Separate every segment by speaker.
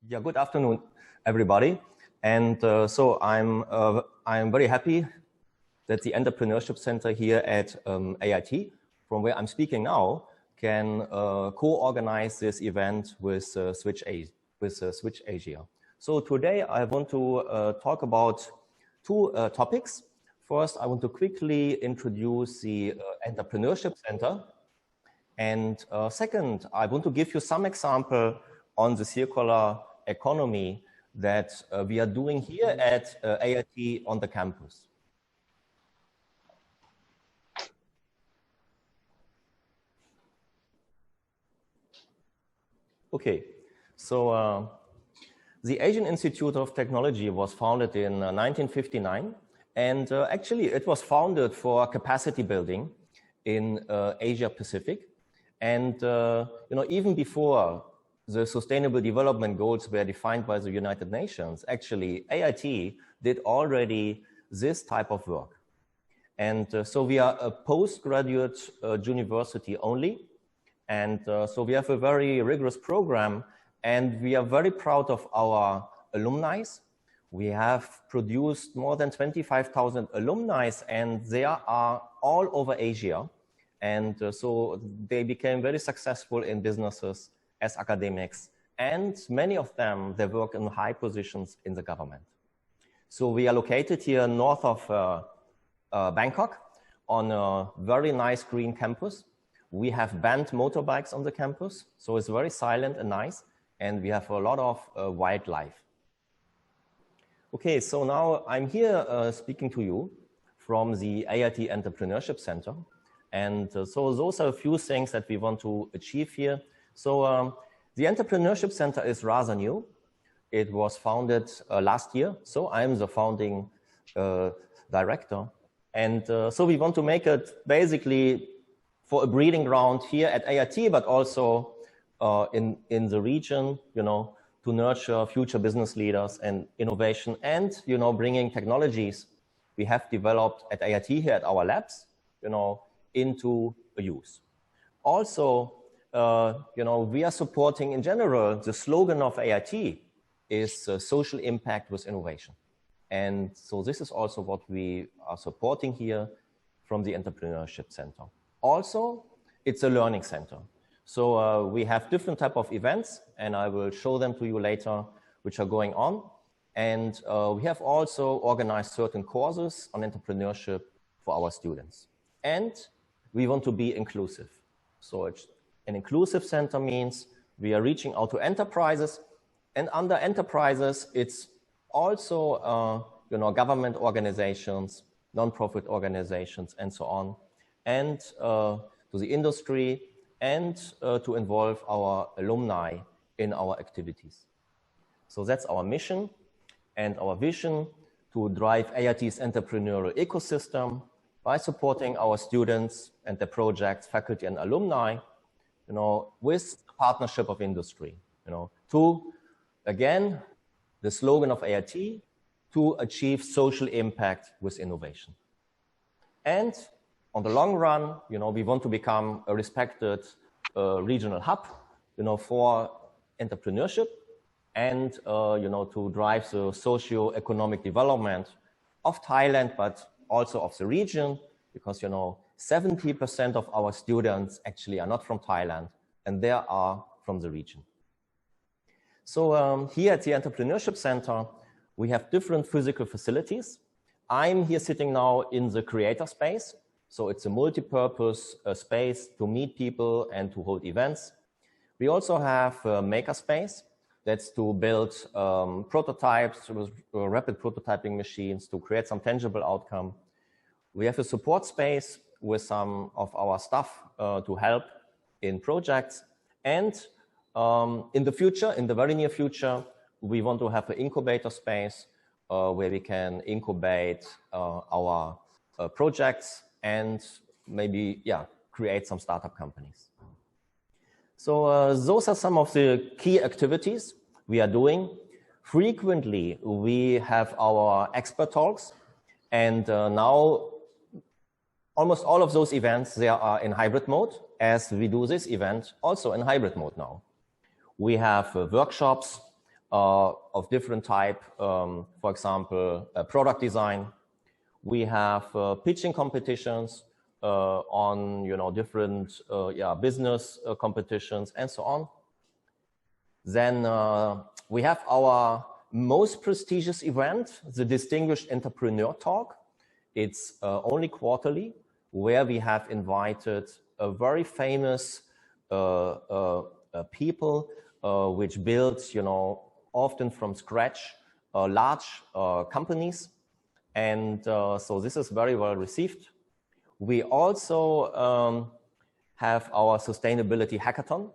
Speaker 1: Yeah, good afternoon, everybody. And so I'm very happy that the Entrepreneurship Center here at AIT, from where I'm speaking now, can co-organize this event with Switch Asia. So today I want to talk about two topics. First, I want to quickly introduce the Entrepreneurship Center. And second, I want to give you some example on the circular economy that we are doing here at AIT on the campus. Okay, so the Asian Institute of Technology was founded in 1959, and actually it was founded for capacity building in Asia Pacific. And even before the Sustainable Development Goals were defined by the United Nations, actually AIT did already this type of work. And so we are a postgraduate university only. And so we have a very rigorous program, and we are very proud of our alumni. We have produced more than 25,000 alumni, and they are all over Asia. And so they became very successful in businesses as academics, and many of them, they work in high positions in the government. So we are located here north of Bangkok on a very nice green campus. We have banned motorbikes on the campus, so it's very silent and nice, and we have a lot of wildlife. Okay, so now I'm here speaking to you from the AIT Entrepreneurship Center. And so those are a few things that we want to achieve here. So the Entrepreneurship Center is rather new. It was founded last year. So I'm the founding director. And so we want to make it basically for a breeding ground here at AIT, but also in the region, to nurture future business leaders and innovation and, bringing technologies we have developed at AIT here at our labs, into use. Also, we are supporting in general, the slogan of AIT is social impact with innovation. And so this is also what we are supporting here from the Entrepreneurship Center. Also, it's a learning center. So we have different type of events, and I will show them to you later, which are going on. And we have also organized certain courses on entrepreneurship for our students. And we want to be inclusive. So an inclusive center means we are reaching out to enterprises, and under enterprises, it's also government organizations, non-profit organizations, and so on, and to the industry, and to involve our alumni in our activities. So that's our mission and our vision, to drive AIT's entrepreneurial ecosystem by supporting our students and their projects, faculty and alumni, with the partnership of industry, to, again, the slogan of AIT, to achieve social impact with innovation. And on the long run, we want to become a respected regional hub, for entrepreneurship and, to drive the socio-economic development of Thailand, but also of the region, because 70% of our students actually are not from Thailand, and they are from the region. So here at the Entrepreneurship Center, we have different physical facilities. I'm here sitting now in the creator space. So it's a multi-purpose space to meet people and to hold events. We also have a maker space. That's to build prototypes with rapid prototyping machines to create some tangible outcome. We have a support space with some of our staff to help in projects. And in the future, in the very near future, we want to have an incubator space where we can incubate our projects and maybe, create some startup companies. So those are some of the key activities we are doing. Frequently, we have our expert talks, and now almost all of those events, they are in hybrid mode, as we do this event also in hybrid mode now. We have workshops of different type, for example, product design. We have pitching competitions on, different business competitions and so on. Then we have our most prestigious event, the Distinguished Entrepreneur Talk. It's only quarterly, where we have invited a very famous people which build, often from scratch, large companies. And so this is very well received. We also have our sustainability hackathon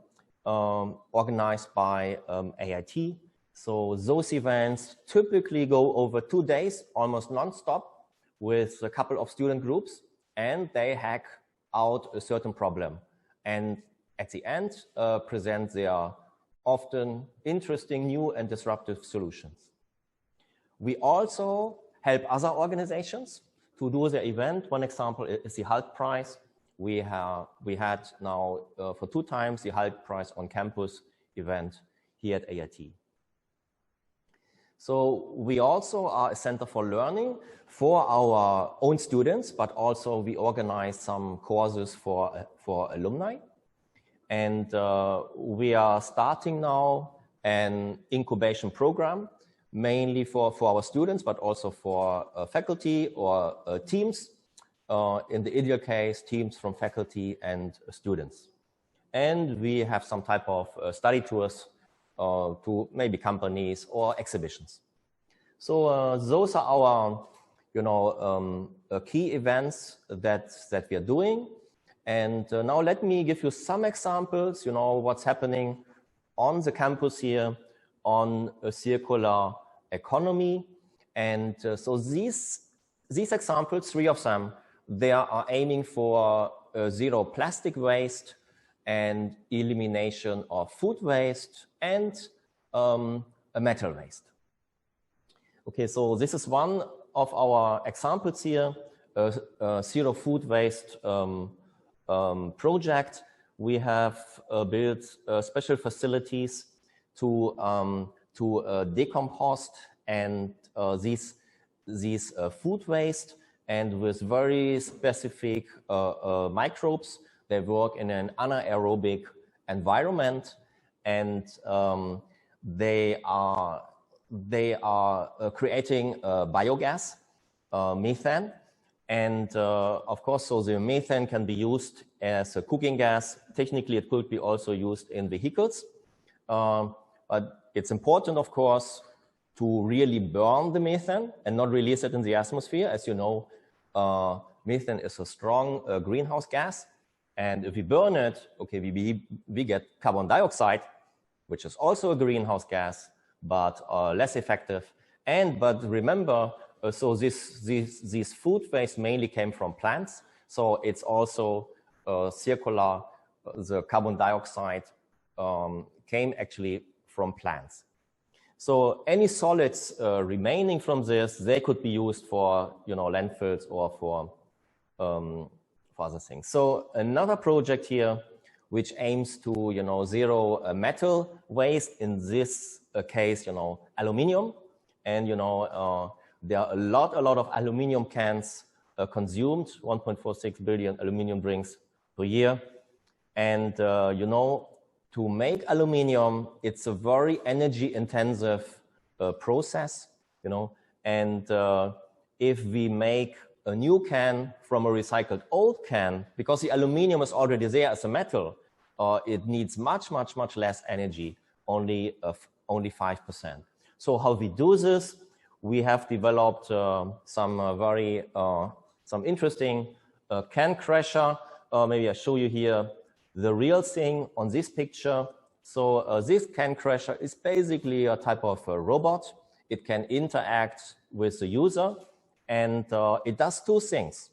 Speaker 1: organized by AIT. So those events typically go over 2 days, almost non-stop, with a couple of student groups, and they hack out a certain problem. And at the end, present their often interesting, new and disruptive solutions. We also help other organizations to do their event. One example is the HALT Prize. We had now for 2 times the HALT Prize on Campus event here at AIT. So we also are a center for learning for our own students, but also we organize some courses for alumni. And we are starting now an incubation program, mainly for our students, but also for faculty or teams. In the ideal case, teams from faculty and students. And we have some type of study tours to maybe companies or exhibitions. So those are our, key events that we are doing. And now let me give you some examples, what's happening on the campus here on a circular economy. And so these examples, 3 of them, they are aiming for zero plastic waste and elimination of food waste and metal waste. Okay, so this is one of our examples here, zero food waste project. We have built special facilities to decompose and these food waste, and with very specific microbes. They work in an anaerobic environment, and they are creating biogas, methane. And of course, so the methane can be used as a cooking gas. Technically, it could be also used in vehicles. But it's important, of course, to really burn the methane and not release it in the atmosphere. As you know, methane is a strong greenhouse gas. And if we burn it, okay, we get carbon dioxide, which is also a greenhouse gas, but less effective. But remember, so these food waste mainly came from plants. So it's also circular. The carbon dioxide came actually from plants. So any solids remaining from this, they could be used for, landfills or for other things. So another project here, which aims to, zero metal waste, in this case, aluminum. And, there are a lot of aluminum cans consumed, 1.46 billion aluminum drinks per year. And, to make aluminum, it's a very energy intensive process, and if we make a new can from a recycled old can, because the aluminum is already there as a metal, it needs much less energy, only 5%. So how we do this? We have developed some interesting can crusher. Maybe I show you here the real thing on this picture. So this can crusher is basically a type of a robot. It can interact with the user, and it does 2 things.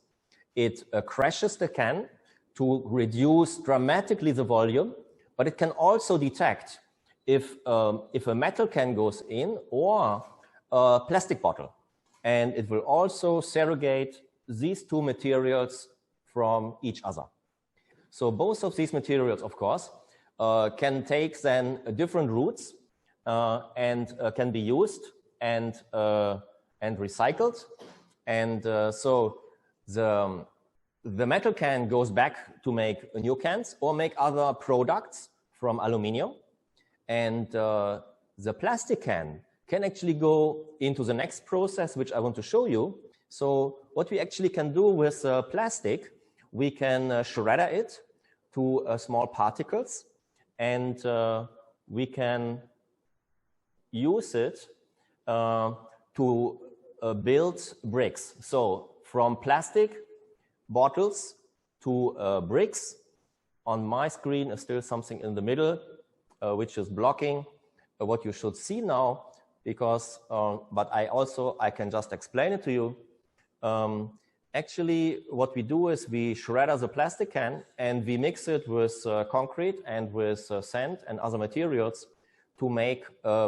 Speaker 1: It crushes the can to reduce dramatically the volume, but it can also detect if a metal can goes in or a plastic bottle. And it will also segregate these 2 materials from each other. So both of these materials, of course, can take then different routes and can be used and recycled. And so the metal can goes back to make new cans or make other products from aluminium. And the plastic can actually go into the next process, which I want to show you. So what we actually can do with plastic, we can shredder it to small particles, and we can use it to build bricks. So from plastic bottles to bricks. On my screen is still something in the middle, which is blocking what you should see now, because, but I can just explain it to you. Actually, what we do is we shredder the plastic can and we mix it with concrete and with sand and other materials to make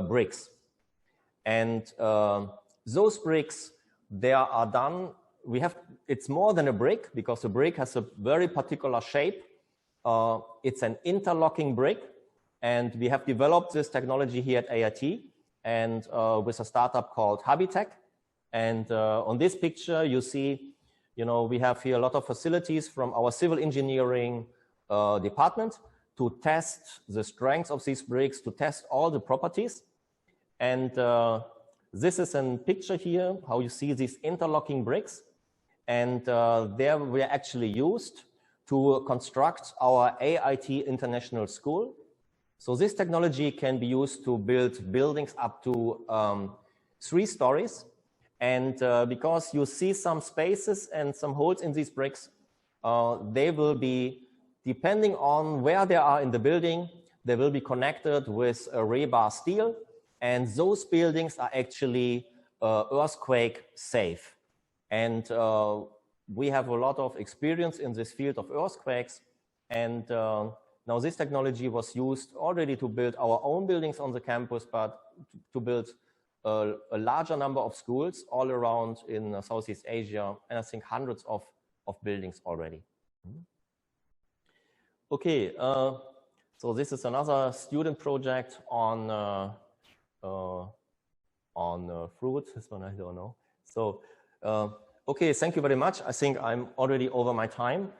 Speaker 1: bricks. And those bricks, they are done. It's more than a brick, because a brick has a very particular shape. It's an interlocking brick, and we have developed this technology here at AIT and with a startup called Habitech. And on this picture, you see, we have here a lot of facilities from our civil engineering department to test the strength of these bricks, to test all the properties. And this is a picture here, how you see these interlocking bricks. And there we are actually used to construct our AIT International School. So this technology can be used to build buildings up to 3 stories. And because you see some spaces and some holes in these bricks, they will be, depending on where they are in the building, they will be connected with a rebar steel. And those buildings are actually earthquake safe. And we have a lot of experience in this field of earthquakes. And now this technology was used already to build our own buildings on the campus, but to build a larger number of schools all around in Southeast Asia, and I think hundreds of buildings already. Okay, so this is another student project on fruit. This one I don't know. So, okay, thank you very much. I think I'm already over my time.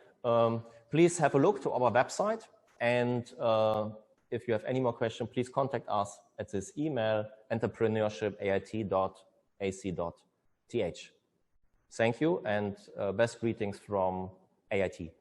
Speaker 1: Please have a look to our website, and if you have any more questions, please contact us at this email, entrepreneurship@ait.ac.th. Thank you, and best greetings from AIT.